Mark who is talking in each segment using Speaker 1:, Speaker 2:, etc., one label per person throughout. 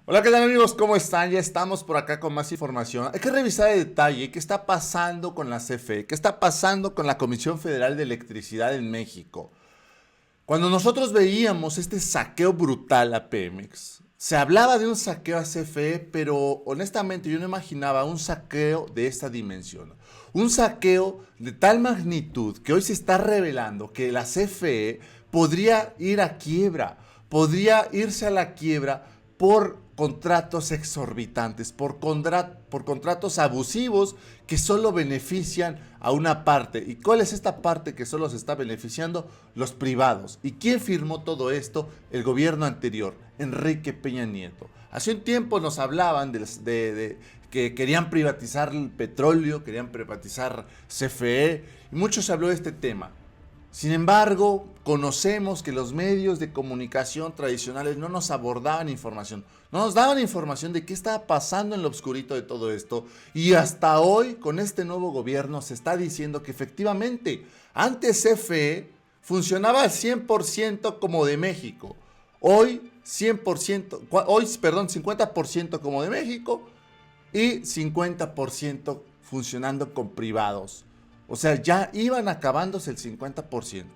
Speaker 1: Hola, ¿qué tal amigos? ¿Cómo están? Ya estamos por acá con más información. Hay que revisar el detalle qué está pasando con la CFE, qué está pasando con la Comisión Federal de Electricidad en México. Cuando nosotros veíamos este saqueo brutal a Pemex, se hablaba de un saqueo a CFE, pero honestamente yo no imaginaba un saqueo de esta dimensión. Un saqueo de tal magnitud que hoy se está revelando que la CFE podría ir a quiebra, podría irse a la quiebra por contratos exorbitantes, por contratos abusivos que solo benefician a una parte. ¿Y cuál es esta parte que solo se está beneficiando? Los privados. ¿Y quién firmó todo esto? El gobierno anterior, Enrique Peña Nieto. Hace un tiempo nos hablaban de que querían privatizar el petróleo, querían privatizar CFE, y mucho se habló de este tema. Sin embargo, conocemos que los medios de comunicación tradicionales no nos abordaban información, no nos daban información de qué estaba pasando en lo oscurito de todo esto. Y hasta hoy, con este nuevo gobierno, se está diciendo que efectivamente, antes CFE funcionaba al 100% como de México. Hoy 100%, hoy, perdón, 50% como de México y 50% funcionando con privados. O sea, ya iban acabándose el 50%.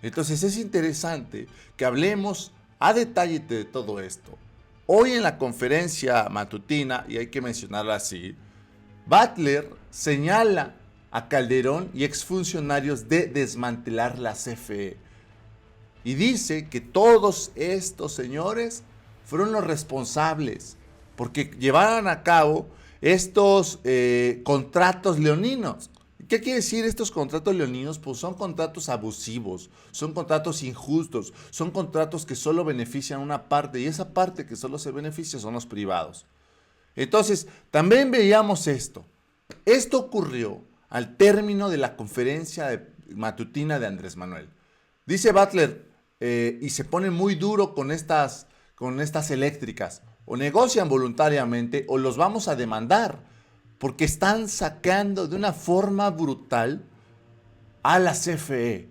Speaker 1: Entonces es interesante que hablemos a detalle de todo esto. Hoy en la conferencia matutina, y hay que mencionarla así, Butler señala a Calderón y exfuncionarios de desmantelar la CFE. Y dice que todos estos señores fueron los responsables porque llevaron a cabo estos contratos leoninos. ¿Qué quiere decir estos contratos leoninos? Pues son contratos abusivos, son contratos injustos, son contratos que solo benefician a una parte y esa parte que solo se beneficia son los privados. Entonces, también veíamos esto. Esto ocurrió al término de la conferencia matutina de Andrés Manuel. Dice Butler, y se pone muy duro con estas eléctricas. O negocian voluntariamente o los vamos a demandar. Porque están sacando de una forma brutal a la CFE.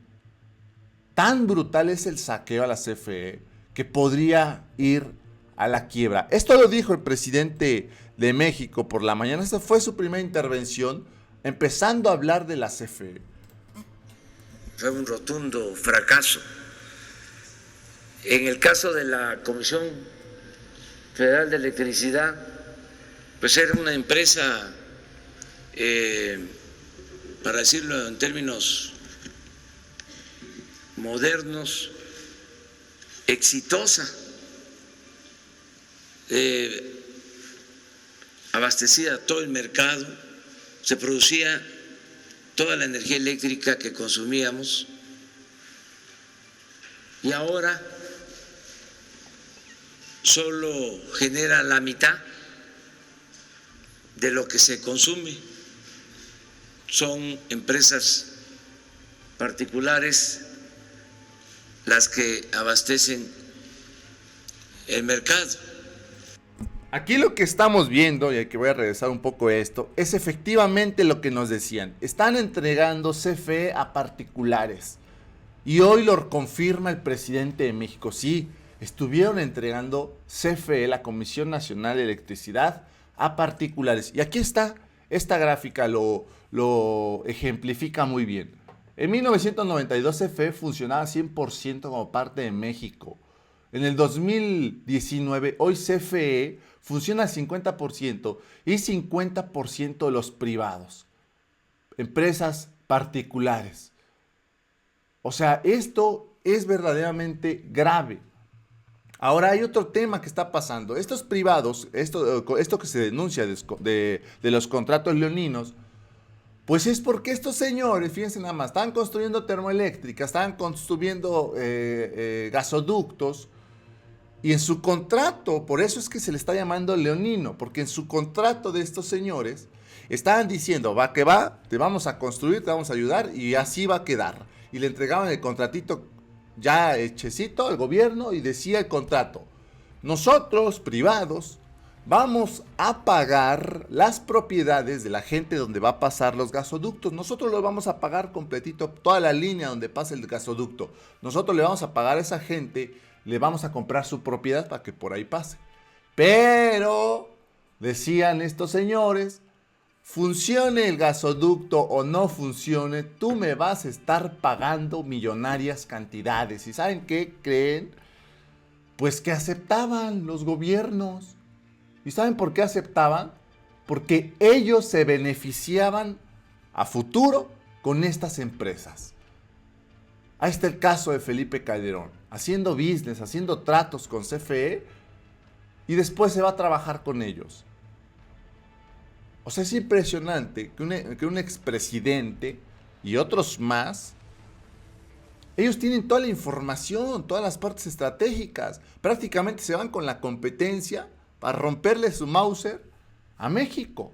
Speaker 1: Tan brutal es el saqueo a la CFE que podría ir a la quiebra. Esto lo dijo el presidente de México por la mañana. Esta fue su primera intervención empezando a hablar de la CFE.
Speaker 2: Fue un rotundo fracaso. En el caso de la Comisión Federal de Electricidad, pues era una empresa, para decirlo en términos modernos, exitosa, abastecía todo el mercado, se producía toda la energía eléctrica que consumíamos y ahora solo genera la mitad de lo que se consume. Son empresas particulares las que abastecen el mercado.
Speaker 1: Aquí lo que estamos viendo, y aquí voy a regresar un poco a esto, es efectivamente lo que nos decían. Están entregando CFE a particulares. Y hoy lo confirma el presidente de México. Sí, estuvieron entregando CFE, la Comisión Nacional de Electricidad, a particulares. Y aquí está, esta gráfica lo ejemplifica muy bien. En 1992 CFE funcionaba 100% como parte de México. En el 2019, hoy CFE funciona al 50% y 50% de los privados. Empresas particulares. O sea, esto es verdaderamente grave. Ahora hay otro tema que está pasando. Estos privados, esto que se denuncia de los contratos leoninos, pues es porque estos señores, fíjense nada más, están construyendo termoeléctricas, están construyendo gasoductos, y en su contrato, por eso es que se le está llamando leonino, porque en su contrato de estos señores estaban diciendo, va que va, te vamos a construir, te vamos a ayudar y así va a quedar. Y le entregaban el contratito ya hechecito al gobierno y decía el contrato, nosotros privados vamos a pagar las propiedades de la gente donde va a pasar los gasoductos. Nosotros lo vamos a pagar completito, toda la línea donde pasa el gasoducto. Nosotros le vamos a pagar a esa gente, le vamos a comprar su propiedad para que por ahí pase. Pero, decían estos señores, funcione el gasoducto o no funcione, tú me vas a estar pagando millonarias cantidades. ¿Y saben qué creen? Pues que aceptaban los gobiernos. ¿Y saben por qué aceptaban? Porque ellos se beneficiaban a futuro con estas empresas. Ahí está el caso de Felipe Calderón, haciendo business, haciendo tratos con CFE y después se va a trabajar con ellos. O sea, es impresionante que un expresidente y otros más, ellos tienen toda la información, todas las partes estratégicas. Prácticamente se van con la competencia para romperle su Mauser a México.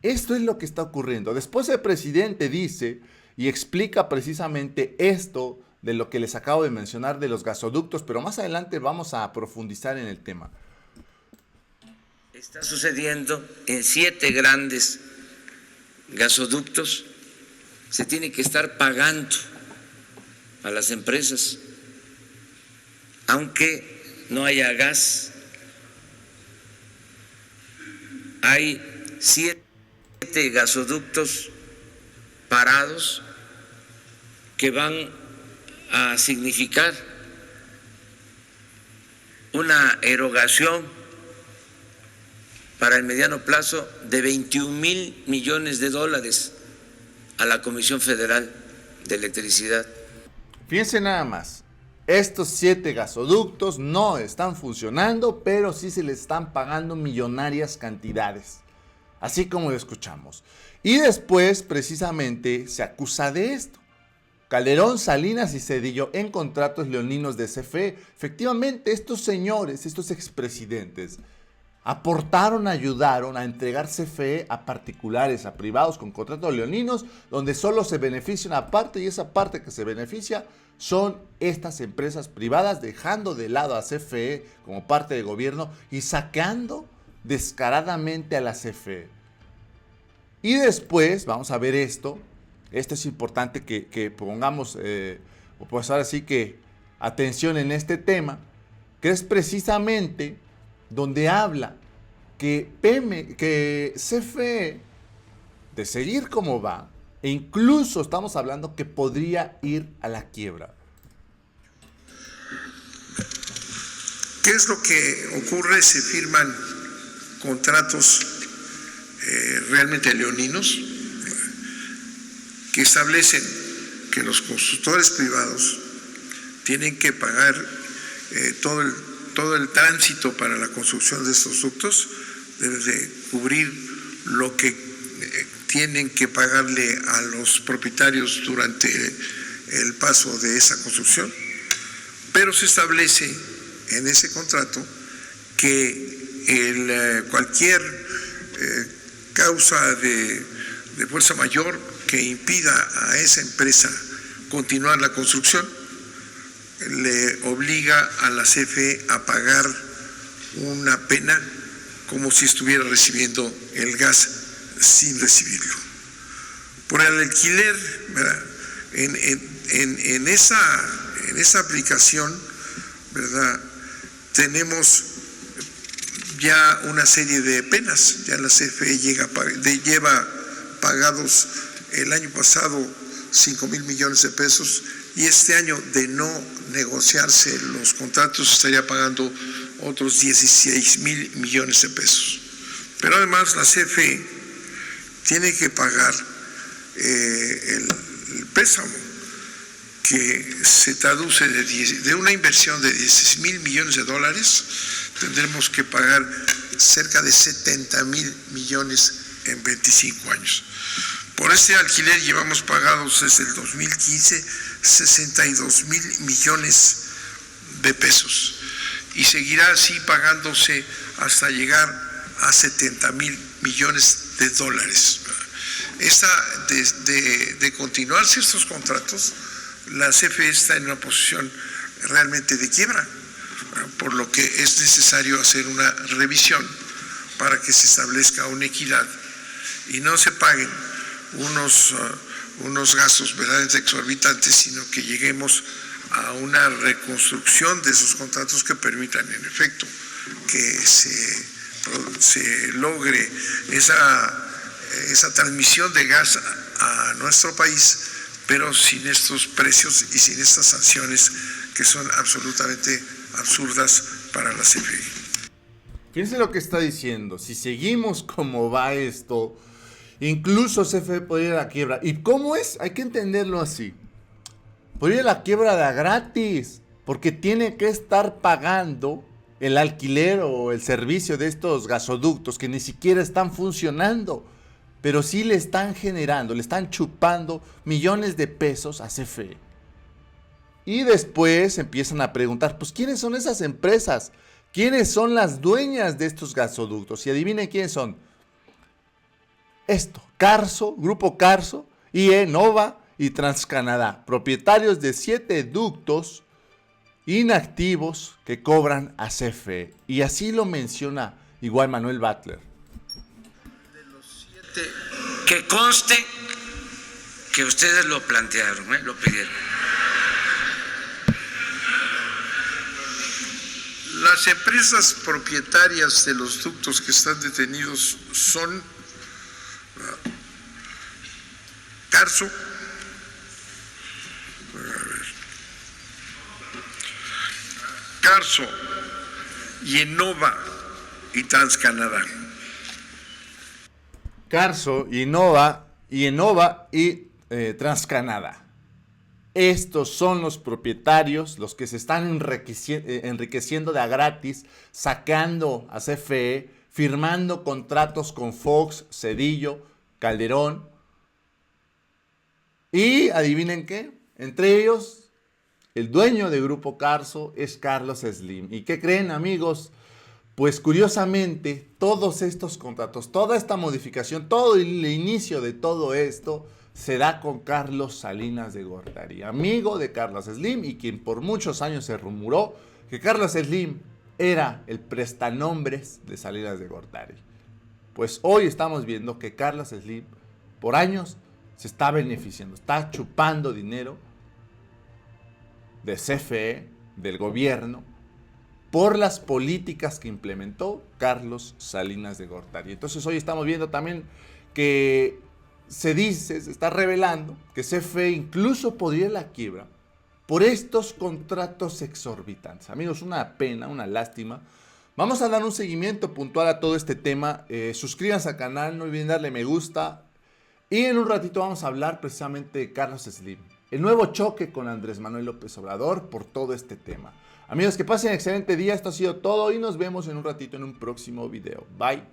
Speaker 1: Esto es lo que está ocurriendo. Después el presidente dice y explica precisamente esto de lo que les acabo de mencionar de los gasoductos, pero más adelante vamos a profundizar en el tema.
Speaker 2: Está sucediendo en 7 grandes gasoductos. Se tiene que estar pagando a las empresas, aunque no haya gas. Hay 7 gasoductos parados que van a significar una erogación para el mediano plazo de 21,000 millones de dólares a la Comisión Federal de Electricidad.
Speaker 1: Fíjense nada más, estos 7 gasoductos no están funcionando, pero sí se les están pagando millonarias cantidades, así como lo escuchamos. Y después, precisamente, se acusa de esto. Calderón, Salinas y Zedillo en contratos leoninos de CFE. Efectivamente, estos señores, estos expresidentes, aportaron, ayudaron a entregar CFE a particulares, a privados con contratos leoninos, donde solo se beneficia una parte y esa parte que se beneficia son estas empresas privadas, dejando de lado a CFE como parte del gobierno y saqueando descaradamente a la CFE. Y después, vamos a ver esto es importante que pongamos, pues ahora sí que atención en este tema, que es precisamente donde habla que CFE, de seguir como va, e incluso estamos hablando que podría ir a la quiebra.
Speaker 3: ¿Qué es lo que ocurre? Se firman contratos realmente leoninos que establecen que los constructores privados tienen que pagar todo el tránsito para la construcción de estos ductos, deben de cubrir lo que tienen que pagarle a los propietarios durante el paso de esa construcción, pero se establece en ese contrato que cualquier causa de fuerza mayor que impida a esa empresa continuar la construcción le obliga a la CFE a pagar una pena como si estuviera recibiendo el gas sin recibirlo. Por el alquiler, ¿verdad? En esa aplicación, ¿verdad? Tenemos ya una serie de penas. Ya la CFE lleva pagados el año pasado 5,000 millones de pesos y este año, de no negociarse los contratos, estaría pagando otros 16,000 millones de pesos. Pero además la CFE tiene que pagar el préstamo, que se traduce de una inversión de 16,000 millones de dólares, tendremos que pagar cerca de 70,000 millones en 25 años. Por este alquiler llevamos pagados desde el 2015 62,000 millones de pesos y seguirá así pagándose hasta llegar a 70,000 millones de dólares. De continuarse estos contratos, la CFE está en una posición realmente de quiebra, por lo que es necesario hacer una revisión para que se establezca una equidad y no se paguen unos gastos verdaderamente exorbitantes, sino que lleguemos a una reconstrucción de esos contratos que permitan, en efecto, que se logre esa transmisión de gas a nuestro país, pero sin estos precios y sin estas sanciones que son absolutamente absurdas para la CFE.
Speaker 1: Fíjense lo que está diciendo. Si seguimos como va esto, incluso CFE podría ir a la quiebra. ¿Y cómo es? Hay que entenderlo así. Podría ir a la quiebra de a gratis, porque tiene que estar pagando el alquiler o el servicio de estos gasoductos que ni siquiera están funcionando, pero sí le están generando, le están chupando millones de pesos a CFE. Y después empiezan a preguntar, pues ¿quiénes son esas empresas? ¿Quiénes son las dueñas de estos gasoductos? Y adivinen quiénes son. Carso, Grupo Carso, IE, Nova y TransCanadá, propietarios de 7 ductos inactivos que cobran a CFE. Y así lo menciona igual Manuel Butler.
Speaker 2: De los 7, que conste que ustedes lo plantearon, lo pidieron.
Speaker 3: Las empresas propietarias de los ductos que están detenidos son Carso, Innova y TransCanadá.
Speaker 1: Carso, Innova y TransCanadá. Estos son los propietarios, los que se están enriqueciendo de a gratis, sacando a CFE, firmando contratos con Fox, Zedillo, Calderón. Y adivinen qué, entre ellos, el dueño de Grupo Carso es Carlos Slim. ¿Y qué creen, amigos? Pues curiosamente, todos estos contratos, toda esta modificación, todo el inicio de todo esto se da con Carlos Salinas de Gortari, amigo de Carlos Slim, y quien por muchos años se rumoró que Carlos Slim era el prestanombres de Salinas de Gortari. Pues hoy estamos viendo que Carlos Slim por años se está beneficiando, está chupando dinero de CFE, del gobierno, por las políticas que implementó Carlos Salinas de Gortari. Entonces hoy estamos viendo también que se está revelando que CFE incluso podría ir a la quiebra por estos contratos exorbitantes. Amigos, una pena, una lástima. Vamos a dar un seguimiento puntual a todo este tema. Suscríbanse al canal, no olviden darle me gusta. Y en un ratito vamos a hablar precisamente de Carlos Slim, el nuevo choque con Andrés Manuel López Obrador por todo este tema. Amigos, que pasen un excelente día. Esto ha sido todo y nos vemos en un ratito en un próximo video. Bye.